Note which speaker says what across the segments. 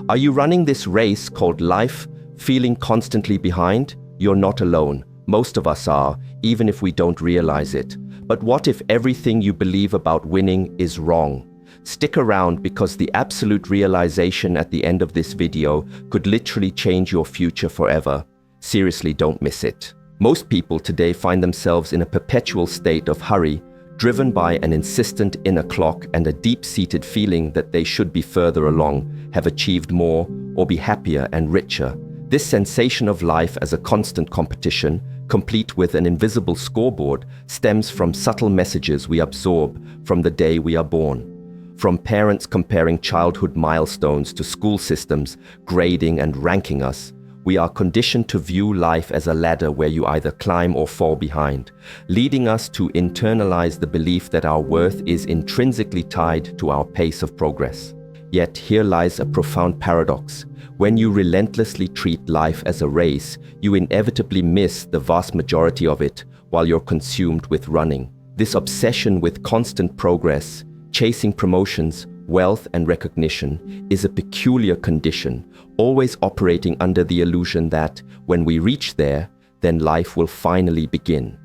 Speaker 1: Are you running this race called life, feeling constantly behind? You're not alone. Most of us are, even if we don't realize it. But what if everything you believe about winning is wrong? Stick around, because the absolute realization at the end of this video could literally change your future forever. Seriously, don't miss it. Most people today find themselves in a perpetual state of hurry, driven by an insistent inner clock and a deep-seated feeling that they should be further along, have achieved more, or be happier and richer. This sensation of life as a constant competition, complete with an invisible scoreboard, stems from subtle messages we absorb from the day we are born. From parents comparing childhood milestones to school systems grading and ranking us, we are conditioned to view life as a ladder where you either climb or fall behind, leading us to internalize the belief that our worth is intrinsically tied to our pace of progress. Yet here lies a profound paradox. When you relentlessly treat life as a race, you inevitably miss the vast majority of it while you're consumed with running. This obsession with constant progress, chasing promotions, wealth, and recognition is a peculiar condition, always operating under the illusion that when we reach there, then life will finally begin.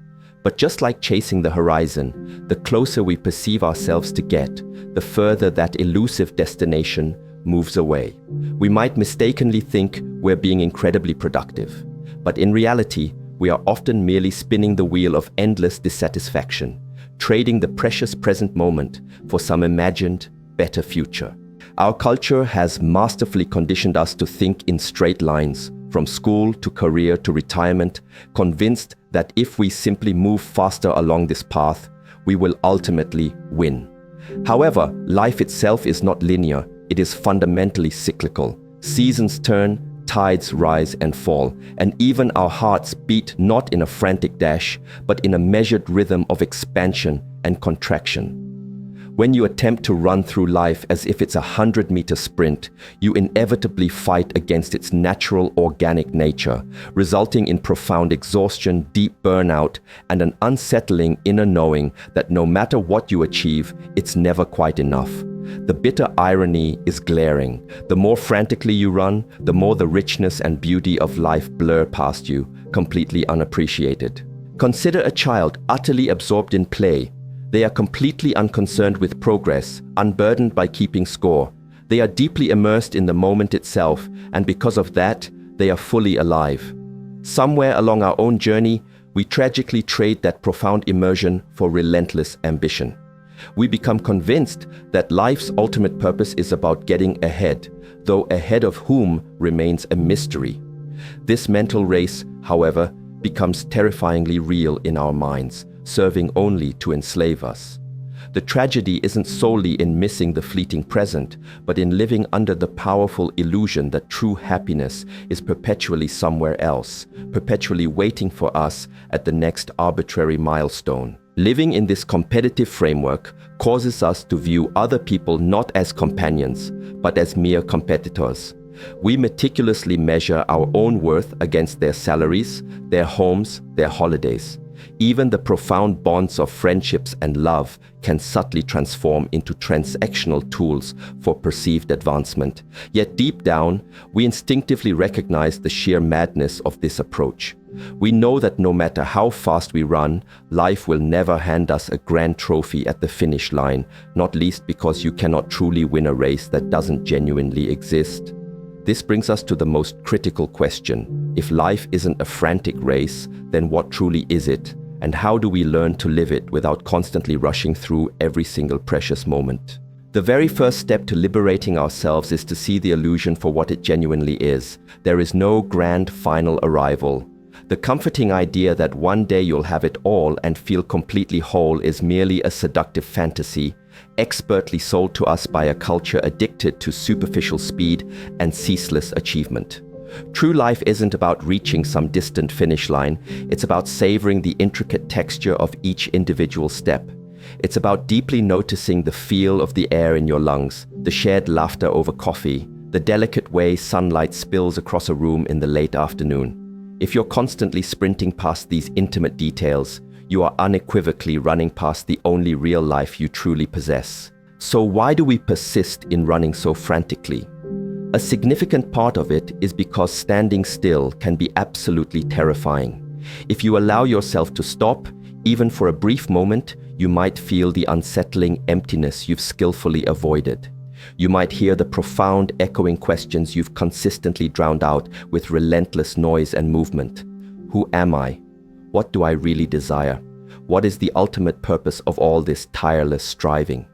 Speaker 1: But just like chasing the horizon, the closer we perceive ourselves to get, the further that elusive destination moves away. We might mistakenly think we're being incredibly productive, but in reality, we are often merely spinning the wheel of endless dissatisfaction, trading the precious present moment for some imagined, better future. Our culture has masterfully conditioned us to think in straight lines, from school to career to retirement, convinced that if we simply move faster along this path, we will ultimately win. However, life itself is not linear. It is fundamentally cyclical. Seasons turn, tides rise and fall, and even our hearts beat not in a frantic dash, but in a measured rhythm of expansion and contraction. When you attempt to run through life as if it's a 100-meter sprint, you inevitably fight against its natural organic nature, resulting in profound exhaustion, deep burnout, and an unsettling inner knowing that no matter what you achieve, it's never quite enough. The bitter irony is glaring. The more frantically you run, the more the richness and beauty of life blur past you, completely unappreciated. Consider a child utterly absorbed in play. They are completely unconcerned with progress, unburdened by keeping score. They are deeply immersed in the moment itself, and because of that, they are fully alive. Somewhere along our own journey, we tragically trade that profound immersion for relentless ambition. We become convinced that life's ultimate purpose is about getting ahead, though ahead of whom remains a mystery. This mental race, however, becomes terrifyingly real in our minds, serving only to enslave us. The tragedy isn't solely in missing the fleeting present, but in living under the powerful illusion that true happiness is perpetually somewhere else, perpetually waiting for us at the next arbitrary milestone. Living in this competitive framework causes us to view other people not as companions, but as mere competitors. We meticulously measure our own worth against their salaries, their homes, their holidays. Even the profound bonds of friendships and love can subtly transform into transactional tools for perceived advancement. Yet deep down, we instinctively recognize the sheer madness of this approach. We know that no matter how fast we run, life will never hand us a grand trophy at the finish line, not least because you cannot truly win a race that doesn't genuinely exist. This brings us to the most critical question. If life isn't a frantic race, then what truly is it? And how do we learn to live it without constantly rushing through every single precious moment? The very first step to liberating ourselves is to see the illusion for what it genuinely is. There is no grand final arrival. The comforting idea that one day you'll have it all and feel completely whole is merely a seductive fantasy, expertly sold to us by a culture addicted to superficial speed and ceaseless achievement. True life isn't about reaching some distant finish line. It's about savoring the intricate texture of each individual step. It's about deeply noticing the feel of the air in your lungs, the shared laughter over coffee, the delicate way sunlight spills across a room in the late afternoon. If you're constantly sprinting past these intimate details, you are unequivocally running past the only real life you truly possess. So why do we persist in running so frantically? A significant part of it is because standing still can be absolutely terrifying. If you allow yourself to stop, even for a brief moment, you might feel the unsettling emptiness you've skillfully avoided. You might hear the profound echoing questions you've consistently drowned out with relentless noise and movement. Who am I? What do I really desire? What is the ultimate purpose of all this tireless striving?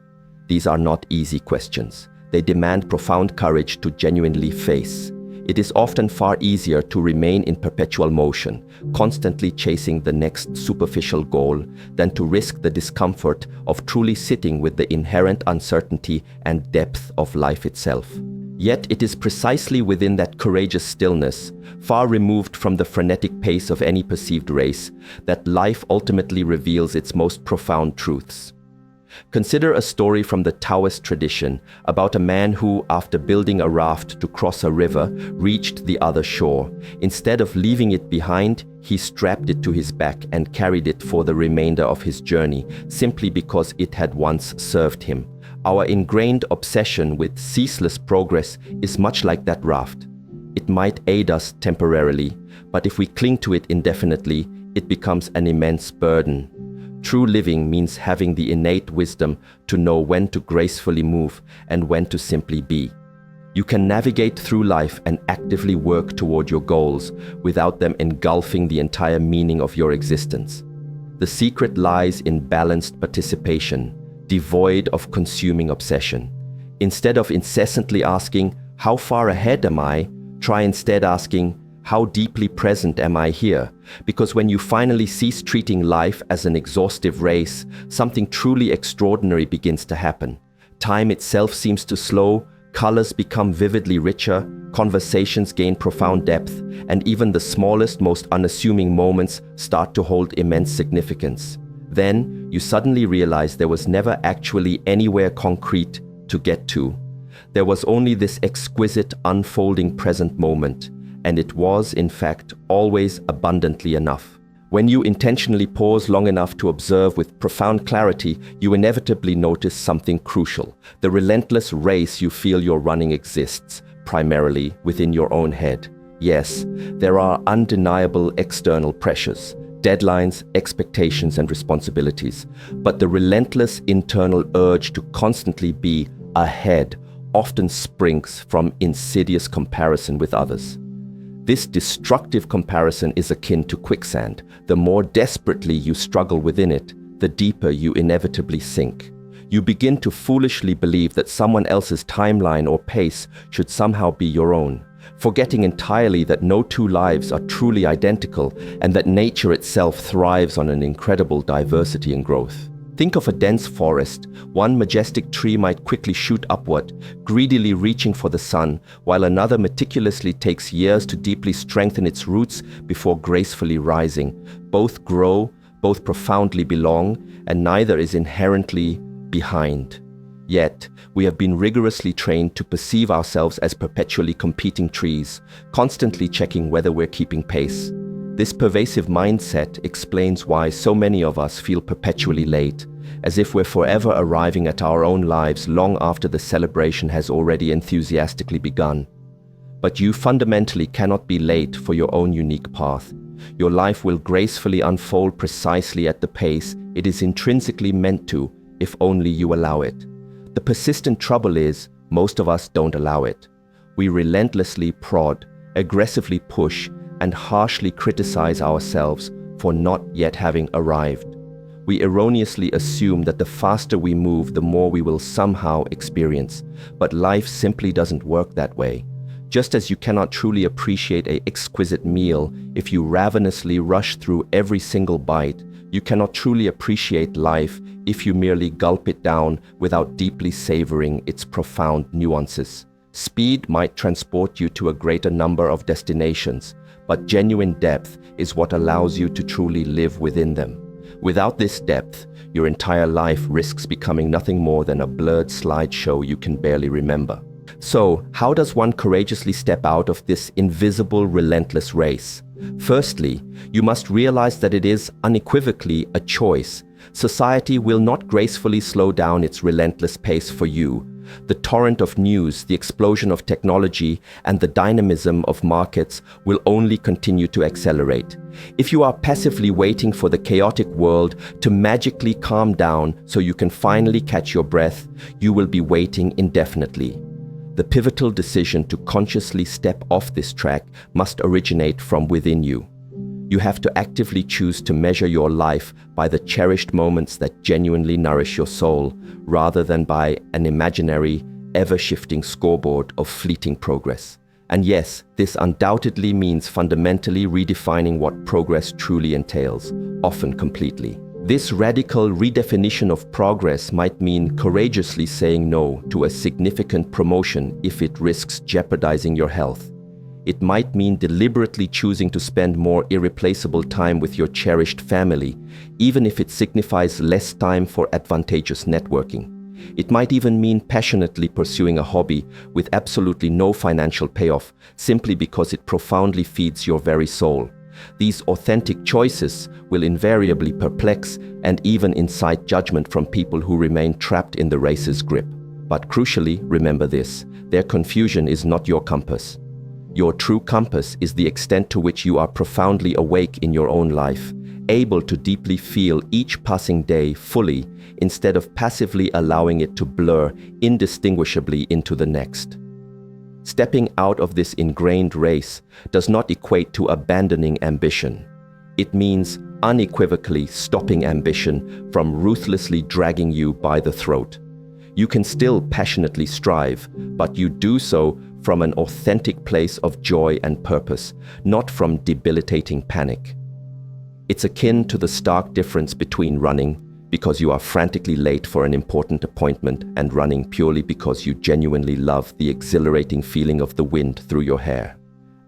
Speaker 1: These are not easy questions. They demand profound courage to genuinely face. It is often far easier to remain in perpetual motion, constantly chasing the next superficial goal, than to risk the discomfort of truly sitting with the inherent uncertainty and depth of life itself. Yet it is precisely within that courageous stillness, far removed from the frenetic pace of any perceived race, that life ultimately reveals its most profound truths. Consider a story from the Taoist tradition about a man who, after building a raft to cross a river, reached the other shore. Instead of leaving it behind, he strapped it to his back and carried it for the remainder of his journey, simply because it had once served him. Our ingrained obsession with ceaseless progress is much like that raft. It might aid us temporarily, but if we cling to it indefinitely, it becomes an immense burden. True living means having the innate wisdom to know when to gracefully move and when to simply be. You can navigate through life and actively work toward your goals without them engulfing the entire meaning of your existence. The secret lies in balanced participation, devoid of consuming obsession. Instead of incessantly asking, "How far ahead am I?" try instead asking, "How deeply present am I here?" Because when you finally cease treating life as an exhaustive race, something truly extraordinary begins to happen. Time itself seems to slow, colors become vividly richer, conversations gain profound depth, and even the smallest, most unassuming moments start to hold immense significance. Then you suddenly realize there was never actually anywhere concrete to get to. There was only this exquisite, unfolding present moment. And it was, in fact, always abundantly enough. When you intentionally pause long enough to observe with profound clarity, you inevitably notice something crucial. The relentless race you feel you're running exists, primarily within your own head. Yes, there are undeniable external pressures, deadlines, expectations, and responsibilities. But the relentless internal urge to constantly be ahead often springs from insidious comparison with others. This destructive comparison is akin to quicksand. The more desperately you struggle within it, the deeper you inevitably sink. You begin to foolishly believe that someone else's timeline or pace should somehow be your own, forgetting entirely that no two lives are truly identical and that nature itself thrives on an incredible diversity and growth. Think of a dense forest. One majestic tree might quickly shoot upward, greedily reaching for the sun, while another meticulously takes years to deeply strengthen its roots before gracefully rising. Both grow, both profoundly belong, and neither is inherently behind. Yet, we have been rigorously trained to perceive ourselves as perpetually competing trees, constantly checking whether we're keeping pace. This pervasive mindset explains why so many of us feel perpetually late, as if we're forever arriving at our own lives long after the celebration has already enthusiastically begun. But you fundamentally cannot be late for your own unique path. Your life will gracefully unfold precisely at the pace it is intrinsically meant to, if only you allow it. The persistent trouble is, most of us don't allow it. We relentlessly prod, aggressively push, and harshly criticize ourselves for not yet having arrived. We erroneously assume that the faster we move, the more we will somehow experience. But life simply doesn't work that way. Just as you cannot truly appreciate an exquisite meal if you ravenously rush through every single bite, you cannot truly appreciate life if you merely gulp it down without deeply savoring its profound nuances. Speed might transport you to a greater number of destinations, but genuine depth is what allows you to truly live within them. Without this depth, your entire life risks becoming nothing more than a blurred slideshow you can barely remember. So, how does one courageously step out of this invisible, relentless race? Firstly, you must realize that it is unequivocally a choice. Society will not gracefully slow down its relentless pace for you. The torrent of news, the explosion of technology, and the dynamism of markets will only continue to accelerate. If you are passively waiting for the chaotic world to magically calm down so you can finally catch your breath, you will be waiting indefinitely. The pivotal decision to consciously step off this track must originate from within you. You have to actively choose to measure your life by the cherished moments that genuinely nourish your soul, rather than by an imaginary, ever-shifting scoreboard of fleeting progress. And yes, this undoubtedly means fundamentally redefining what progress truly entails, often completely. This radical redefinition of progress might mean courageously saying no to a significant promotion if it risks jeopardizing your health. It might mean deliberately choosing to spend more irreplaceable time with your cherished family, even if it signifies less time for advantageous networking. It might even mean passionately pursuing a hobby with absolutely no financial payoff, simply because it profoundly feeds your very soul. These authentic choices will invariably perplex and even incite judgment from people who remain trapped in the race's grip. But crucially, remember this: their confusion is not your compass. Your true compass is the extent to which you are profoundly awake in your own life, able to deeply feel each passing day fully instead of passively allowing it to blur indistinguishably into the next. Stepping out of this ingrained race does not equate to abandoning ambition. It means unequivocally stopping ambition from ruthlessly dragging you by the throat. You can still passionately strive, but you do so from an authentic place of joy and purpose, not from debilitating panic. It's akin to the stark difference between running because you are frantically late for an important appointment and running purely because you genuinely love the exhilarating feeling of the wind through your hair.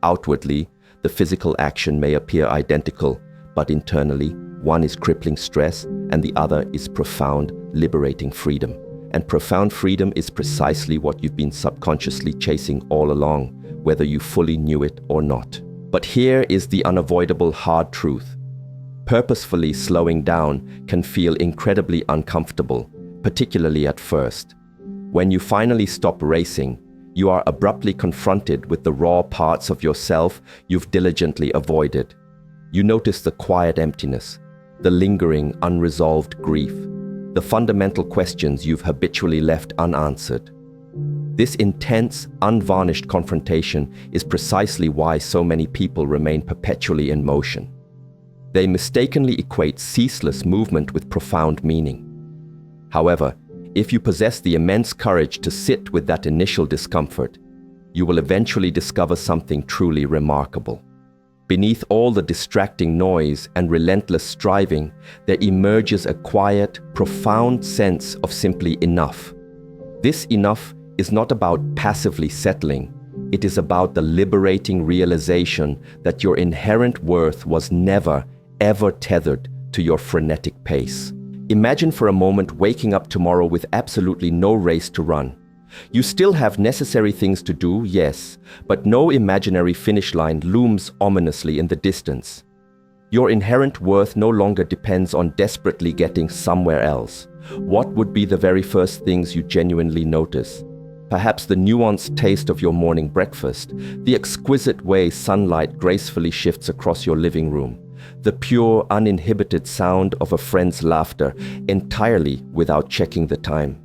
Speaker 1: Outwardly, the physical action may appear identical, but internally, one is crippling stress and the other is profound, liberating freedom. And profound freedom is precisely what you've been subconsciously chasing all along, whether you fully knew it or not. But here is the unavoidable hard truth. Purposefully slowing down can feel incredibly uncomfortable, particularly at first. When you finally stop racing, you are abruptly confronted with the raw parts of yourself you've diligently avoided. You notice the quiet emptiness, the lingering, unresolved grief, the fundamental questions you've habitually left unanswered. This intense, unvarnished confrontation is precisely why so many people remain perpetually in motion. They mistakenly equate ceaseless movement with profound meaning. However, if you possess the immense courage to sit with that initial discomfort, you will eventually discover something truly remarkable. Beneath all the distracting noise and relentless striving, there emerges a quiet, profound sense of simply enough. This enough is not about passively settling. It is about the liberating realization that your inherent worth was never, ever tethered to your frenetic pace. Imagine for a moment waking up tomorrow with absolutely no race to run. You still have necessary things to do, yes, but no imaginary finish line looms ominously in the distance. Your inherent worth no longer depends on desperately getting somewhere else. What would be the very first things you genuinely notice? Perhaps the nuanced taste of your morning breakfast, the exquisite way sunlight gracefully shifts across your living room, the pure, uninhibited sound of a friend's laughter entirely without checking the time.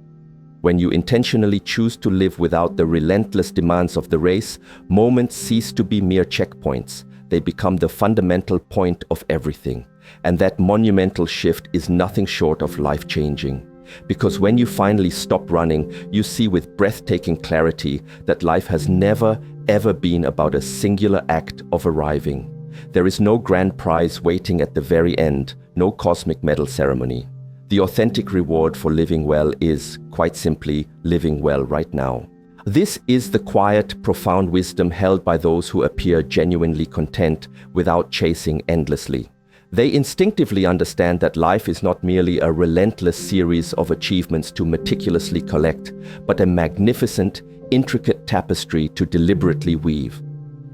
Speaker 1: When you intentionally choose to live without the relentless demands of the race, moments cease to be mere checkpoints. They become the fundamental point of everything. And that monumental shift is nothing short of life-changing. Because when you finally stop running, you see with breathtaking clarity that life has never, ever been about a singular act of arriving. There is no grand prize waiting at the very end, no cosmic medal ceremony. The authentic reward for living well is, quite simply, living well right now. This is the quiet, profound wisdom held by those who appear genuinely content without chasing endlessly. They instinctively understand that life is not merely a relentless series of achievements to meticulously collect, but a magnificent, intricate tapestry to deliberately weave.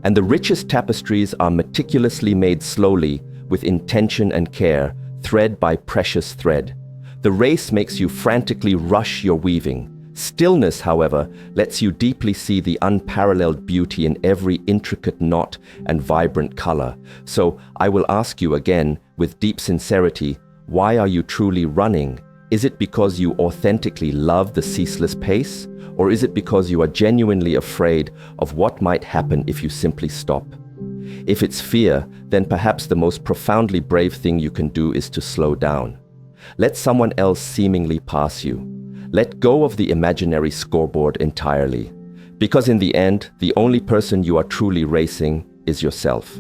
Speaker 1: And the richest tapestries are meticulously made slowly, with intention and care, thread by precious thread. The race makes you frantically rush your weaving, Stillness, however, lets you deeply see the unparalleled beauty in every intricate knot and vibrant color. So I will ask you again, with deep sincerity, why are you truly running? Is it because you authentically love the ceaseless pace? Or is it because you are genuinely afraid of what might happen if you simply stop? If it's fear, then perhaps the most profoundly brave thing you can do is to slow down. Let someone else seemingly pass you. Let go of the imaginary scoreboard entirely. Because in the end, the only person you are truly racing is yourself.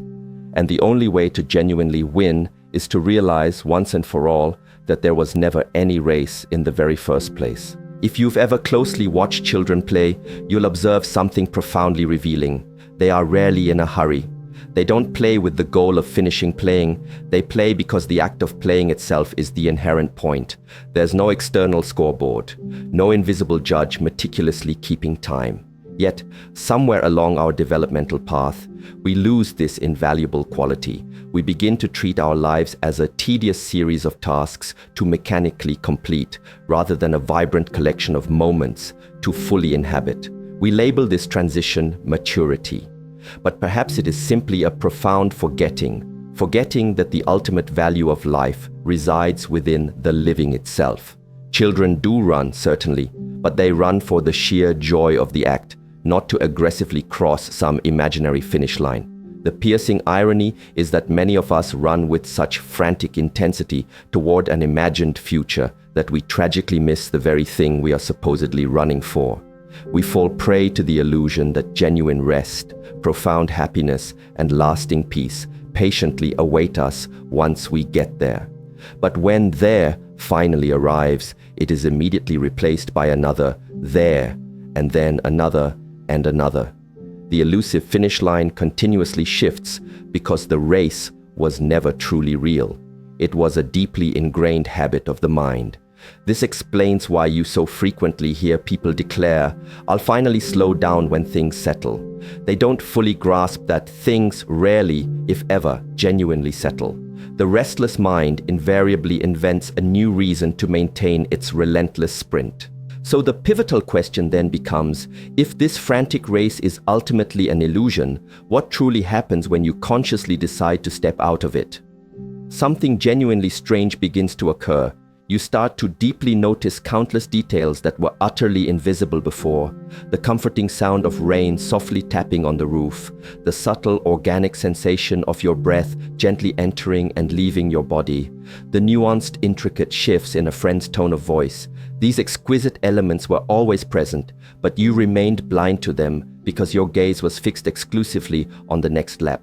Speaker 1: And the only way to genuinely win is to realize once and for all that there was never any race in the very first place. If you've ever closely watched children play, you'll observe something profoundly revealing. They are rarely in a hurry. They don't play with the goal of finishing playing. They play because the act of playing itself is the inherent point. There's no external scoreboard, no invisible judge meticulously keeping time. Yet, somewhere along our developmental path, we lose this invaluable quality. We begin to treat our lives as a tedious series of tasks to mechanically complete, rather than a vibrant collection of moments to fully inhabit. We label this transition maturity. But perhaps it is simply a profound forgetting that the ultimate value of life resides within the living itself. Children do run, certainly, but they run for the sheer joy of the act, not to aggressively cross some imaginary finish line. The piercing irony is that many of us run with such frantic intensity toward an imagined future that we tragically miss the very thing we are supposedly running for. We fall prey to the illusion that genuine rest, profound happiness, and lasting peace patiently await us once we get there. But when there finally arrives, it is immediately replaced by another there, and then another and another. The elusive finish line continuously shifts because the race was never truly real. It was a deeply ingrained habit of the mind. This explains why you so frequently hear people declare, "I'll finally slow down when things settle." They don't fully grasp that things rarely, if ever, genuinely settle. The restless mind invariably invents a new reason to maintain its relentless sprint. So the pivotal question then becomes, if this frantic race is ultimately an illusion, what truly happens when you consciously decide to step out of it? Something genuinely strange begins to occur. You start to deeply notice countless details that were utterly invisible before. The comforting sound of rain softly tapping on the roof, the subtle organic sensation of your breath gently entering and leaving your body, the nuanced, intricate shifts in a friend's tone of voice. These exquisite elements were always present, but you remained blind to them because your gaze was fixed exclusively on the next lap.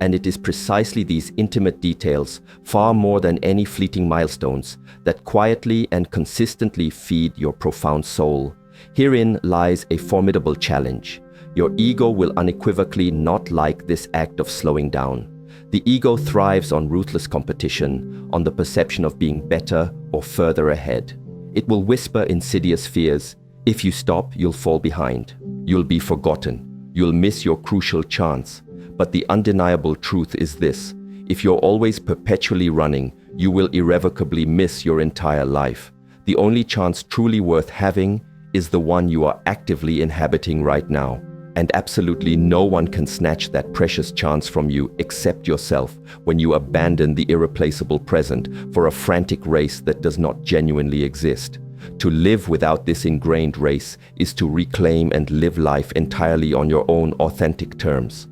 Speaker 1: And it is precisely these intimate details, far more than any fleeting milestones, that quietly and consistently feed your profound soul. Herein lies a formidable challenge. Your ego will unequivocally not like this act of slowing down. The ego thrives on ruthless competition, on the perception of being better or further ahead. It will whisper insidious fears. If you stop, you'll fall behind. You'll be forgotten. You'll miss your crucial chance. But the undeniable truth is this: if you're always perpetually running, you will irrevocably miss your entire life. The only chance truly worth having is the one you are actively inhabiting right now. And absolutely no one can snatch that precious chance from you except yourself when you abandon the irreplaceable present for a frantic race that does not genuinely exist. To live without this ingrained race is to reclaim and live life entirely on your own authentic terms.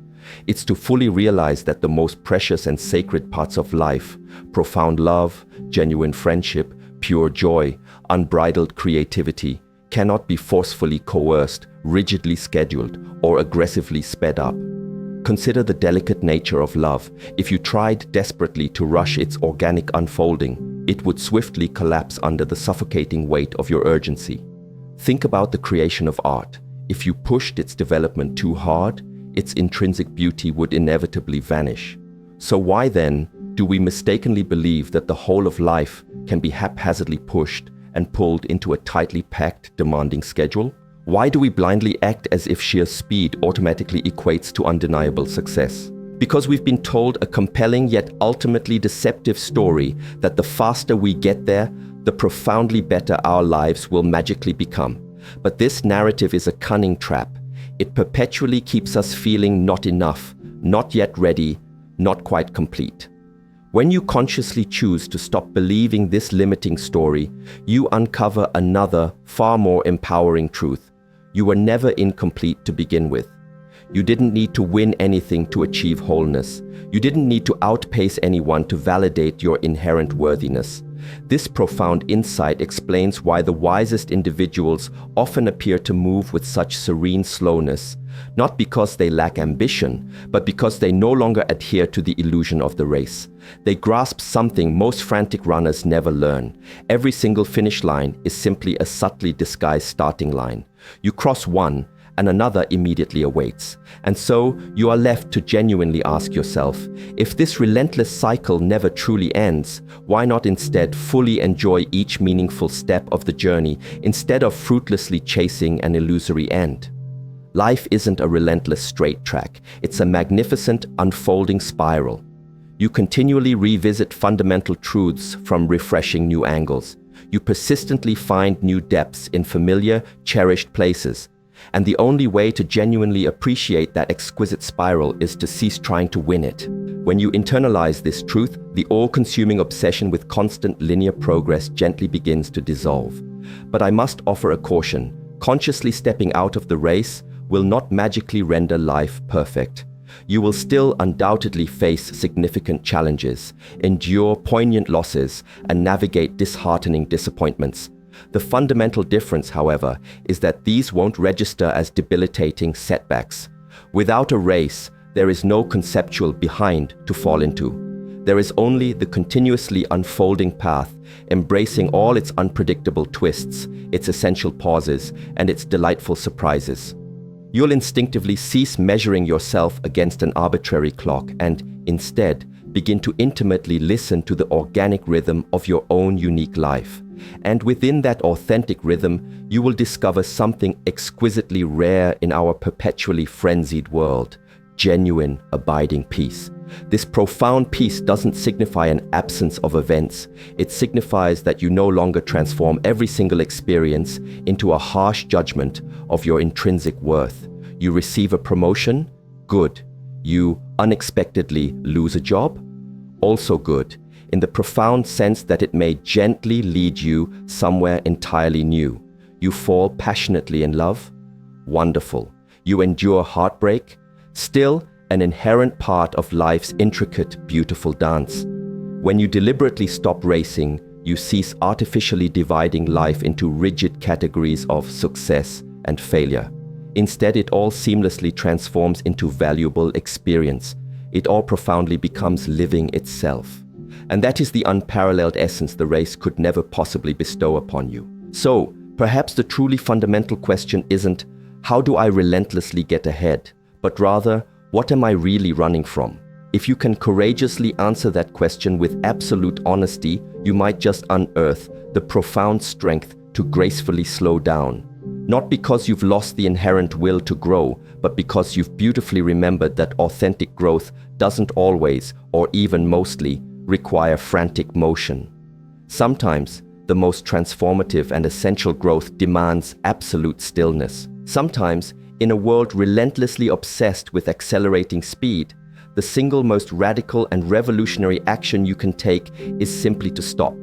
Speaker 1: It's to fully realize that the most precious and sacred parts of life, profound love, genuine friendship, pure joy, unbridled creativity, cannot be forcefully coerced, rigidly scheduled, or aggressively sped up. Consider the delicate nature of love. If you tried desperately to rush its organic unfolding, it would swiftly collapse under the suffocating weight of your urgency. Think about the creation of art. If you pushed its development too hard, its intrinsic beauty would inevitably vanish. So why then do we mistakenly believe that the whole of life can be haphazardly pushed and pulled into a tightly packed, demanding schedule? Why do we blindly act as if sheer speed automatically equates to undeniable success? Because we've been told a compelling yet ultimately deceptive story that the faster we get there, the profoundly better our lives will magically become. But this narrative is a cunning trap. It perpetually keeps us feeling not enough, not yet ready, not quite complete. When you consciously choose to stop believing this limiting story, you uncover another, far more empowering truth. You were never incomplete to begin with. You didn't need to win anything to achieve wholeness. You didn't need to outpace anyone to validate your inherent worthiness. This profound insight explains why the wisest individuals often appear to move with such serene slowness, not because they lack ambition, but because they no longer adhere to the illusion of the race. They grasp something most frantic runners never learn. Every single finish line is simply a subtly disguised starting line. You cross one, and another immediately awaits. And so you are left to genuinely ask yourself, if this relentless cycle never truly ends, why not instead fully enjoy each meaningful step of the journey instead of fruitlessly chasing an illusory end? Life isn't a relentless straight track. It's a magnificent, unfolding spiral. You continually revisit fundamental truths from refreshing new angles. You persistently find new depths in familiar, cherished places. And the only way to genuinely appreciate that exquisite spiral is to cease trying to win it. When you internalize this truth, the all-consuming obsession with constant linear progress gently begins to dissolve. But I must offer a caution. Consciously stepping out of the race will not magically render life perfect. You will still undoubtedly face significant challenges, endure poignant losses, and navigate disheartening disappointments. The fundamental difference, however, is that these won't register as debilitating setbacks. Without a race, there is no conceptual behind to fall into. There is only the continuously unfolding path, embracing all its unpredictable twists, its essential pauses, and its delightful surprises. You'll instinctively cease measuring yourself against an arbitrary clock and, instead, begin to intimately listen to the organic rhythm of your own unique life. And within that authentic rhythm, you will discover something exquisitely rare in our perpetually frenzied world: genuine, abiding peace. This profound peace doesn't signify an absence of events. It signifies that you no longer transform every single experience into a harsh judgment of your intrinsic worth. You receive a promotion? Good. You unexpectedly lose a job? Also good, in the profound sense that it may gently lead you somewhere entirely new. You fall passionately in love? Wonderful. You endure heartbreak? Still an inherent part of life's intricate, beautiful dance. When you deliberately stop racing, you cease artificially dividing life into rigid categories of success and failure. Instead, it all seamlessly transforms into valuable experience. It all profoundly becomes living itself. And that is the unparalleled essence the race could never possibly bestow upon you. So, perhaps the truly fundamental question isn't, how do I relentlessly get ahead? But rather, what am I really running from? If you can courageously answer that question with absolute honesty, you might just unearth the profound strength to gracefully slow down. Not because you've lost the inherent will to grow, but because you've beautifully remembered that authentic growth doesn't always, or even mostly, require frantic motion. Sometimes, the most transformative and essential growth demands absolute stillness. Sometimes, in a world relentlessly obsessed with accelerating speed, the single most radical and revolutionary action you can take is simply to stop.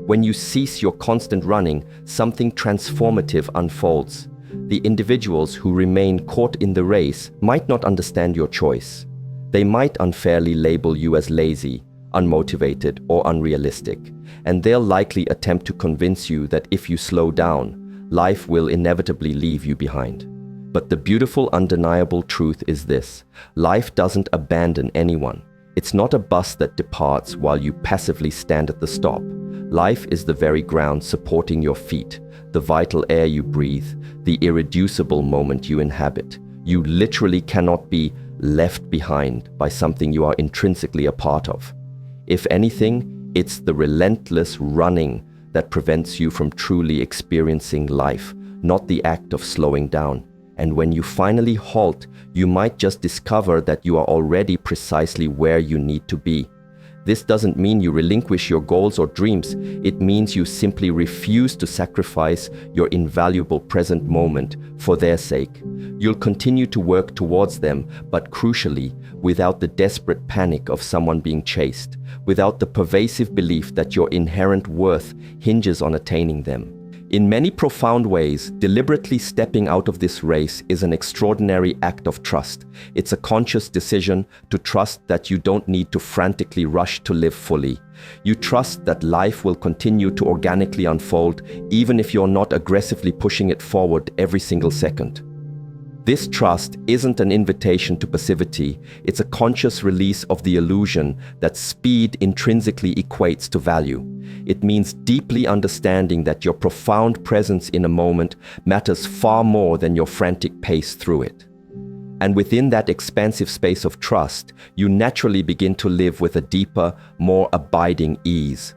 Speaker 1: When you cease your constant running, something transformative unfolds. The individuals who remain caught in the race might not understand your choice. They might unfairly label you as lazy, unmotivated, or unrealistic, and they'll likely attempt to convince you that if you slow down, life will inevitably leave you behind. But the beautiful, undeniable truth is this: life doesn't abandon anyone. It's not a bus that departs while you passively stand at the stop. Life is the very ground supporting your feet, the vital air you breathe, the irreducible moment you inhabit. You literally cannot be left behind by something you are intrinsically a part of. If anything, it's the relentless running that prevents you from truly experiencing life, not the act of slowing down. And when you finally halt, you might just discover that you are already precisely where you need to be. This doesn't mean you relinquish your goals or dreams. It means you simply refuse to sacrifice your invaluable present moment for their sake. You'll continue to work towards them, but crucially, without the desperate panic of someone being chased, without the pervasive belief that your inherent worth hinges on attaining them. In many profound ways, deliberately stepping out of this race is an extraordinary act of trust. It's a conscious decision to trust that you don't need to frantically rush to live fully. You trust that life will continue to organically unfold, even if you're not aggressively pushing it forward every single second. This trust isn't an invitation to passivity, it's a conscious release of the illusion that speed intrinsically equates to value. It means deeply understanding that your profound presence in a moment matters far more than your frantic pace through it. And within that expansive space of trust, you naturally begin to live with a deeper, more abiding ease.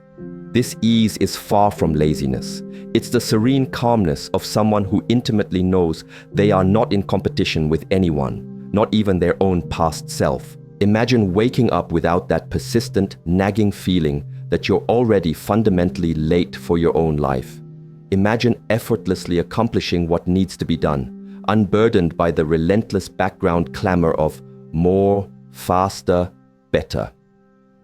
Speaker 1: This ease is far from laziness. It's the serene calmness of someone who intimately knows they are not in competition with anyone, not even their own past self. Imagine waking up without that persistent, nagging feeling that you're already fundamentally late for your own life. Imagine effortlessly accomplishing what needs to be done, unburdened by the relentless background clamor of more, faster, better.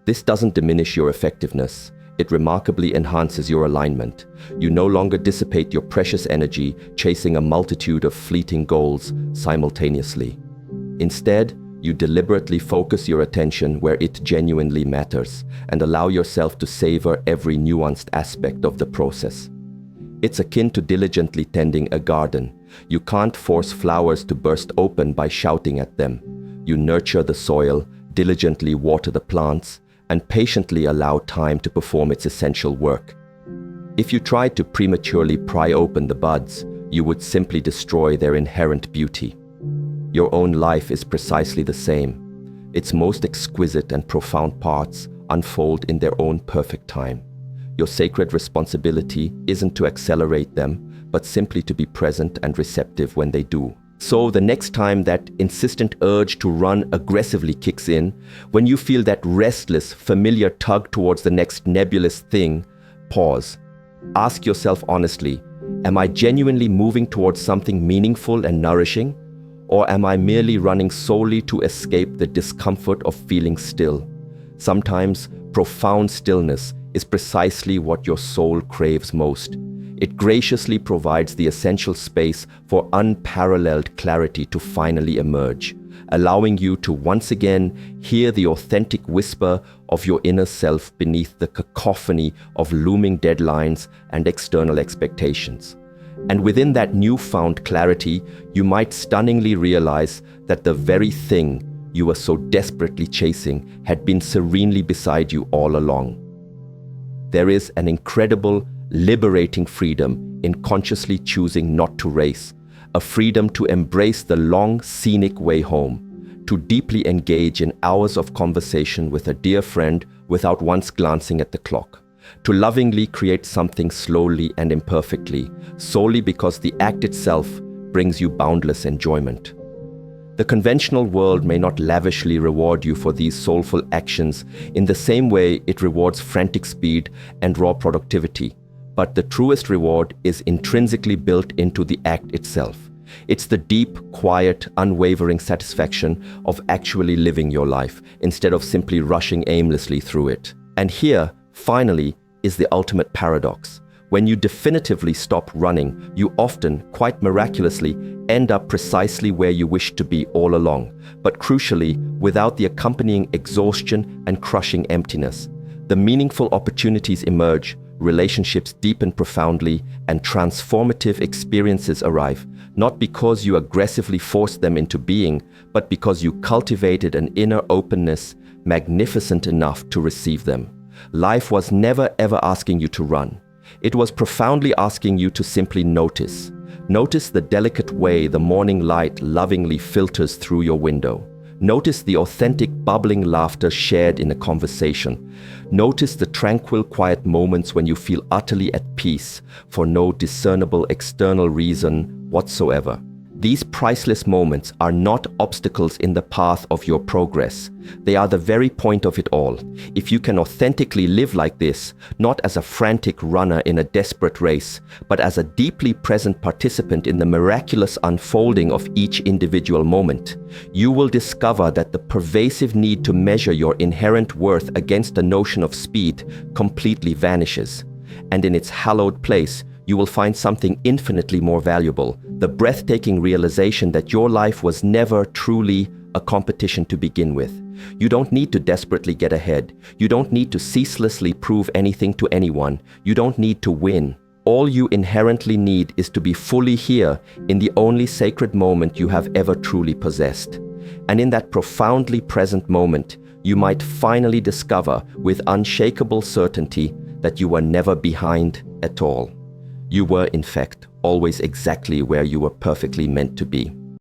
Speaker 1: This doesn't diminish your effectiveness. It remarkably enhances your alignment. You no longer dissipate your precious energy chasing a multitude of fleeting goals simultaneously. Instead, you deliberately focus your attention where it genuinely matters and allow yourself to savor every nuanced aspect of the process. It's akin to diligently tending a garden. You can't force flowers to burst open by shouting at them. You nurture the soil, diligently water the plants, and patiently allow time to perform its essential work. If you tried to prematurely pry open the buds, you would simply destroy their inherent beauty. Your own life is precisely the same. Its most exquisite and profound parts unfold in their own perfect time. Your sacred responsibility isn't to accelerate them, but simply to be present and receptive when they do. So the next time that insistent urge to run aggressively kicks in, when you feel that restless, familiar tug towards the next nebulous thing, pause. Ask yourself honestly, am I genuinely moving towards something meaningful and nourishing? Or am I merely running solely to escape the discomfort of feeling still? Sometimes profound stillness is precisely what your soul craves most. It graciously provides the essential space for unparalleled clarity to finally emerge, allowing you to once again hear the authentic whisper of your inner self beneath the cacophony of looming deadlines and external expectations. And within that newfound clarity, you might stunningly realize that the very thing you were so desperately chasing had been serenely beside you all along. There is an incredible, liberating freedom in consciously choosing not to race, a freedom to embrace the long, scenic way home, to deeply engage in hours of conversation with a dear friend without once glancing at the clock, to lovingly create something slowly and imperfectly, solely because the act itself brings you boundless enjoyment. The conventional world may not lavishly reward you for these soulful actions in the same way it rewards frantic speed and raw productivity. But the truest reward is intrinsically built into the act itself. It's the deep, quiet, unwavering satisfaction of actually living your life instead of simply rushing aimlessly through it. And here, finally, is the ultimate paradox. When you definitively stop running, you often, quite miraculously, end up precisely where you wished to be all along, but crucially, without the accompanying exhaustion and crushing emptiness. The meaningful opportunities emerge, relationships deepen profoundly, and transformative experiences arrive, not because you aggressively forced them into being, but because you cultivated an inner openness magnificent enough to receive them. Life was never ever asking you to run. It was profoundly asking you to simply notice. Notice the delicate way the morning light lovingly filters through your window. Notice the authentic bubbling laughter shared in a conversation. Notice the tranquil, quiet moments when you feel utterly at peace for no discernible external reason whatsoever. These priceless moments are not obstacles in the path of your progress. They are the very point of it all. If you can authentically live like this, not as a frantic runner in a desperate race, but as a deeply present participant in the miraculous unfolding of each individual moment, you will discover that the pervasive need to measure your inherent worth against the notion of speed completely vanishes. And in its hallowed place, you will find something infinitely more valuable, the breathtaking realization that your life was never truly a competition to begin with. You don't need to desperately get ahead. You don't need to ceaselessly prove anything to anyone. You don't need to win. All you inherently need is to be fully here in the only sacred moment you have ever truly possessed. And in that profoundly present moment, you might finally discover with unshakable certainty that you were never behind at all. You were, in fact, always exactly where you were perfectly meant to be.